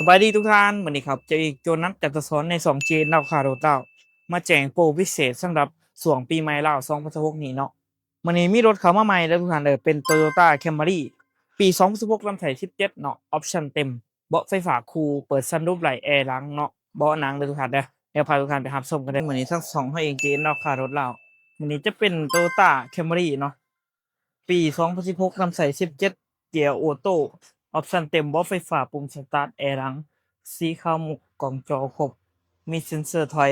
สบายดีทุกท่านวันนี้ครับเจะอีกโจนัสจากสอนใน2G ดาวคาโรเต้ามาแจ้งโปรพิเศษสำหรับส่วงปีใหม่ลาว2026นี้เนาะวันนี้มีรถเข้ามาใหม่แล้วทุกท่านเป็น Toyota Camry ปี2016ลำไส้17เนาะออปชั่นเต็มเบาะไฟฟ้าคูลเปิดซันรูฟไหลแอร์หลังเนาะเบาะหนังเลยทุกท่านเดี๋ยวพาทุกท่านไปรับชมกันได้วันนี้ทั้งสองให้เองเจนดาวคารถลาววันนี้จะเป็น Toyota Camry เนาะปี2016ลำไส้17เกียร์ออโต้ออปชั่นเต็มเบาะไฟฟ้าปุ่มสตาร์ทแอร์หลัง สีขาวมุกกล่องจอครบมีเซ็นเซอร์ถอย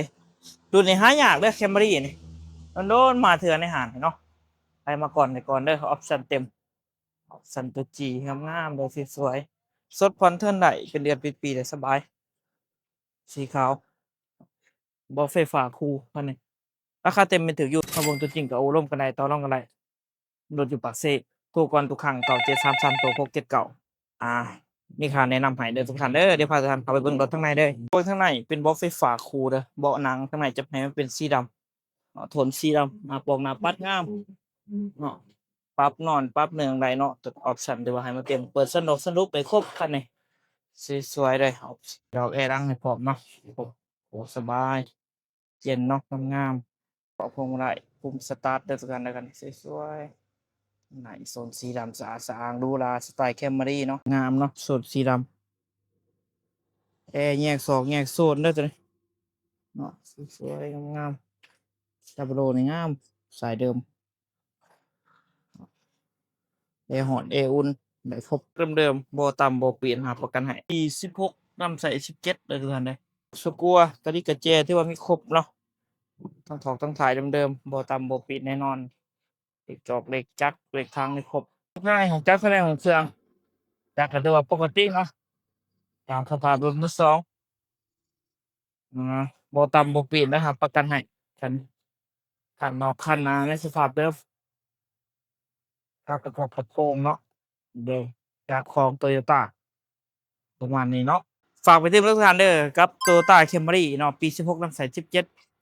รุ่นนี้หายากเด้อ Camry นี่มันโดนมาเถื่อในห้างเนาะไปมาก่อนในก่อนเด้อออปชั่นเต็มออปชั่นตัว G งามๆเลยสวยๆสดผ่อนเทิร์นได้เป็นเดือนเป็นปีได้สบายสีขาวบ่ไฟฟ้าคูลคันนี้ราคาเต็มเป็นถืออยู่มาเบิ่งตัวจริงก็โอ้ร่วมกันได้ต่อรองกันได้รถอยู่ปากเซโทรก่อนทุกครั้ง9733โทร679อ่า มีค่าแนะนำให้เด้อทุกท่านเด้อเดี๋ยวพาทุกท่านเข้าไปเบิ่งรถข้างในเด้อเบิ่งข้างในเป็นเบาะไฟฟ้าคูลเด้อเบาะหนังข้างในจะให้มันเป็นสีดำโทนสีดำปอกหน้าปัดงามเนาะปรับนอนปรับเนืองได้เนาะตัวออปชันที่ว่าให้มันเต็มเปิดสนุกไปครบคันนี้สวยๆเลยดอกแอร์ดังให้พร้อมเนาะโอ้สบายเย็นเนาะงามๆปรับพวงมาลัยปุ่มสตาร์ทเด้อทุกท่านเด้อกันสวยๆไหนโซนสีดำสะอาดสะอ้างหรูหราสไตล์ Camry เนาะงามเนาะโซนสีดำ แอร์แยกศอกแยกโซนเด้อจ้ะนี่เนาะสวยๆงามๆดับเบิลโอนี่งามสายเดิมแอร์ฮอตแอร์อุ่นได้ครบเดิมๆบ่ต่ำบ่เปลี่ยนหาประกันให้ปี16นำใส่17เด้อทุกท่านเด้อสกัวกระดิกกระแจที่ว่ามีครบเนาะทั้งถอกทั้งถ่ายเดิมๆบ่ต่ำบ่เปลี่ยนแน่นอนเหล็กจอกเหล็กจักรเหล็กทางนี่ครบข้างในของจักรแสดงของเครื่องจักรก็ถือว่าปกติเนาะตามสภาพรถมือสองอ่าบ่ต่ำบ่เปลี่ยนนะครับประกันให้คัน คันนอกคันหน้าในสภาพเดิมครับกระทบกระโปรงเนาะเดิมจากของ Toyota ประมาณนี้เนาะฝากไปถึงทุกท่านเด้อกับ Toyota Camry เนาะปี16นำใส่17เ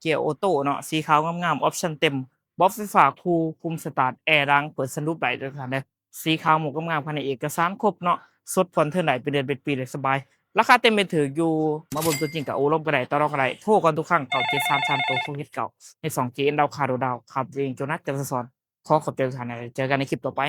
กียร์ออโตเนาะสีขาวงามๆออปชันเต็มเบาะไฟฟ้าคูลคุมสตาร์ทแอร์ดังเปิดซันรูฟได้เด้อทุกท่านเด้อสีขาวหมวกงามๆภายในเอกสารครบเนาะสดผ่อนเทิร์นได้เป็นเดือนเป็นปีเลยสบายราคาเต็มเป็นถืออยู่มาเบิ่งตัวจริงกับโอ้ร่มก็ได้ต่อรองก็ได้โทรก่อนทุกครั้ง9733โตโควิดเก่าใน 2G ดาวคาโดดาวครับเองโจนัสจันทร์สอนขอขอบใจทุกท่านนะเจอกันในคลิปต่อไป